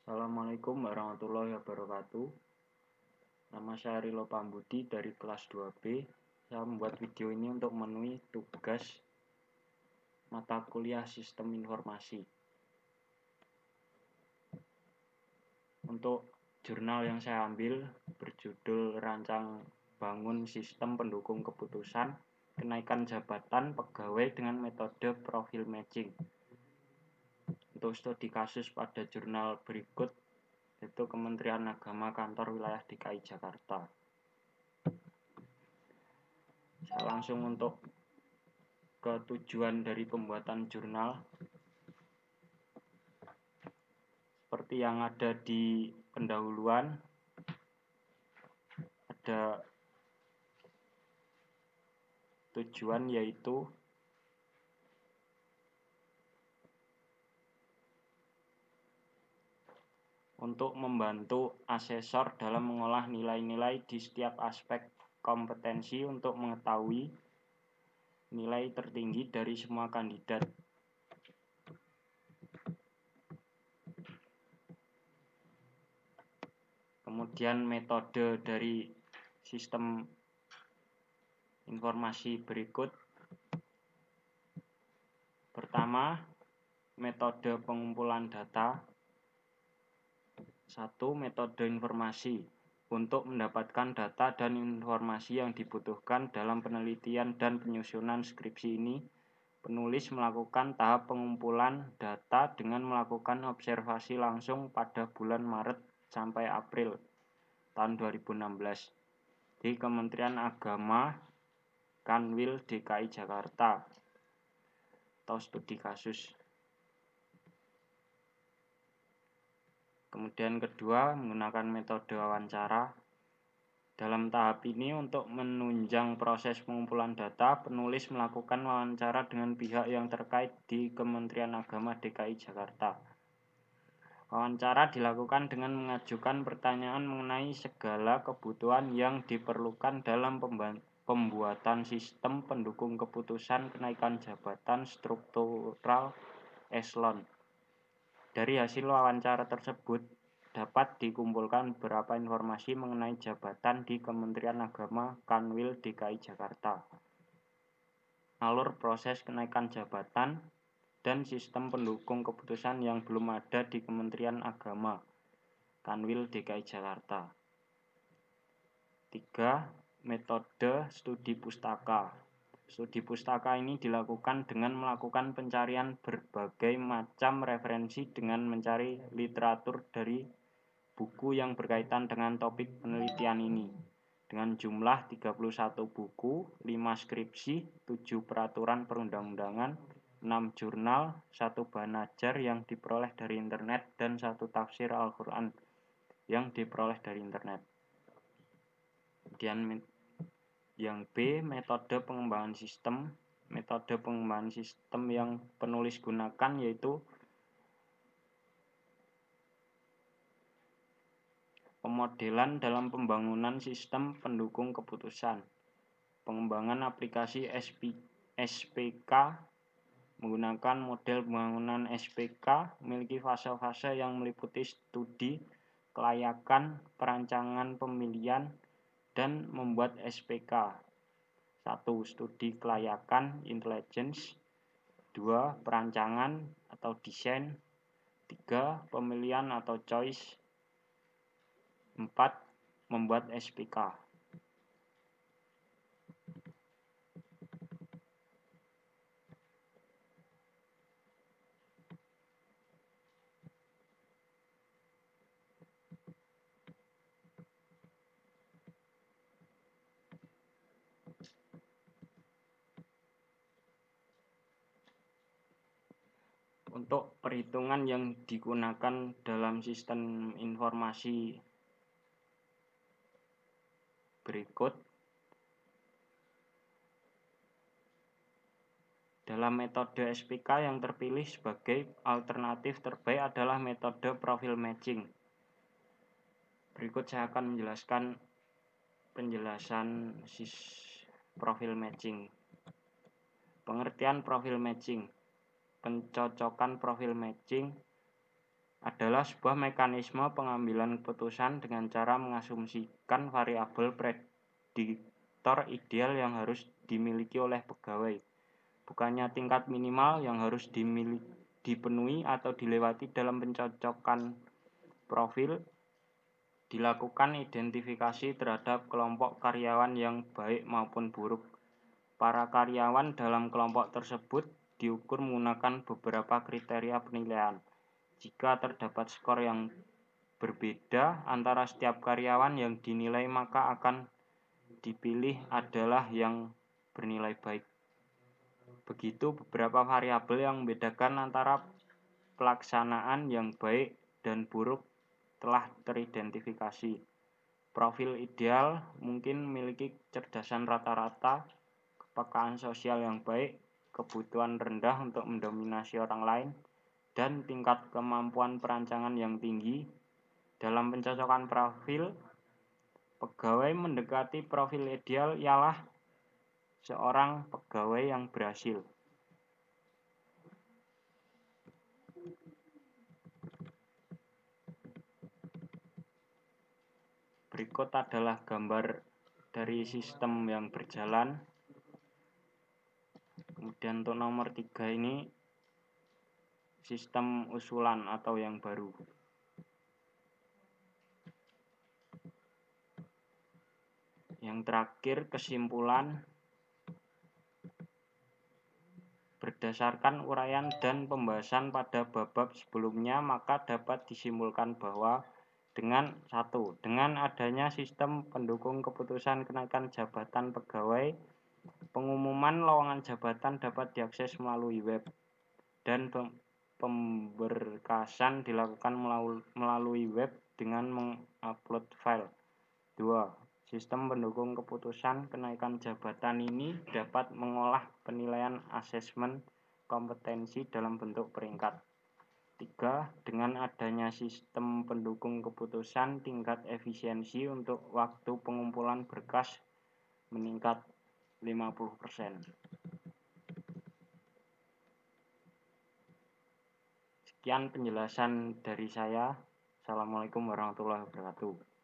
Assalamualaikum warahmatullahi wabarakatuh. Nama saya Rilo Pambudi dari kelas 2B. Saya membuat video ini untuk memenuhi tugas mata kuliah Sistem Informasi. Untuk jurnal yang saya ambil berjudul Rancang Bangun Sistem Pendukung Keputusan Kenaikan Jabatan Pegawai dengan Metode Profil Matching. Untuk studi kasus pada jurnal berikut yaitu Kementerian Agama Kantor Wilayah DKI Jakarta. Saya langsung untuk ke tujuan dari pembuatan jurnal. Seperti yang ada di pendahuluan, ada tujuan yaitu untuk membantu asesor dalam mengolah nilai-nilai di setiap aspek kompetensi untuk mengetahui nilai tertinggi dari semua kandidat. Kemudian metode dari sistem informasi berikut. Pertama, metode pengumpulan data. 1. Metode informasi. Untuk mendapatkan data dan informasi yang dibutuhkan dalam penelitian dan penyusunan skripsi ini, penulis melakukan tahap pengumpulan data dengan melakukan observasi langsung pada bulan Maret sampai April tahun 2016 di Kementerian Agama Kanwil DKI Jakarta atau studi kasus. Kemudian kedua, menggunakan metode wawancara. Dalam tahap ini untuk menunjang proses pengumpulan data, penulis melakukan wawancara dengan pihak yang terkait di Kementerian Agama DKI Jakarta. Wawancara dilakukan dengan mengajukan pertanyaan mengenai segala kebutuhan yang diperlukan dalam pembuatan sistem pendukung keputusan kenaikan jabatan struktural eselon. Dari hasil wawancara tersebut dapat dikumpulkan beberapa informasi mengenai jabatan di Kementerian Agama Kanwil DKI Jakarta, alur proses kenaikan jabatan, dan sistem pendukung keputusan yang belum ada di Kementerian Agama Kanwil DKI Jakarta. 3. Metode studi pustaka. Studi pustaka ini dilakukan dengan melakukan pencarian berbagai macam referensi dengan mencari literatur dari buku yang berkaitan dengan topik penelitian ini. Dengan jumlah 31 buku, 5 skripsi, 7 peraturan perundang-undangan, 6 jurnal, 1 bahan ajar yang diperoleh dari internet, dan 1 tafsir Al-Quran yang diperoleh dari internet. Kemudian yang B, metode pengembangan sistem. Metode pengembangan sistem yang penulis gunakan yaitu pemodelan dalam pembangunan sistem pendukung keputusan, pengembangan aplikasi SPK menggunakan model pembangunan SPK memiliki fase-fase yang meliputi studi kelayakan, perancangan pemilihan, dan membuat SPK. 1. Studi kelayakan intelligence. 2. Perancangan atau desain. 3. Pemilihan atau choice. 4. Membuat SPK. Untuk perhitungan yang digunakan dalam sistem informasi berikut. Dalam metode SPK yang terpilih sebagai alternatif terbaik adalah metode profil matching. Berikut saya akan menjelaskan penjelasan profil matching. Pengertian profil matching. Pencocokan profil matching adalah sebuah mekanisme pengambilan keputusan dengan cara mengasumsikan variabel prediktor ideal yang harus dimiliki oleh pegawai, bukannya tingkat minimal yang harus dipenuhi atau dilewati. Dalam pencocokan profil, dilakukan identifikasi terhadap kelompok karyawan yang baik maupun buruk. Para karyawan dalam kelompok tersebut diukur menggunakan beberapa kriteria penilaian. Jika terdapat skor yang berbeda antara setiap karyawan yang dinilai, maka akan dipilih adalah yang bernilai baik. Begitu beberapa variabel yang membedakan antara pelaksanaan yang baik dan buruk telah teridentifikasi. Profil ideal mungkin memiliki kecerdasan rata-rata, kepekaan sosial yang baik, kebutuhan rendah untuk mendominasi orang lain, dan tingkat kemampuan perancangan yang tinggi. Dalam pencocokan profil, pegawai mendekati profil ideal ialah seorang pegawai yang berhasil. Berikut adalah gambar dari sistem yang berjalan. Kemudian untuk nomor 3 ini sistem usulan atau yang baru. Yang terakhir, kesimpulan. Berdasarkan uraian dan pembahasan pada bab sebelumnya, maka dapat disimpulkan bahwa dengan adanya sistem pendukung keputusan kenaikan jabatan pegawai, pengumuman lowongan jabatan dapat diakses melalui web, dan pemberkasan dilakukan melalui web dengan mengupload file. 2. Sistem pendukung keputusan kenaikan jabatan ini dapat mengolah penilaian asesmen kompetensi dalam bentuk peringkat. 3. Dengan adanya sistem pendukung keputusan, tingkat efisiensi untuk waktu pengumpulan berkas meningkat 50%. Sekian penjelasan dari saya. Assalamualaikum warahmatullahi wabarakatuh.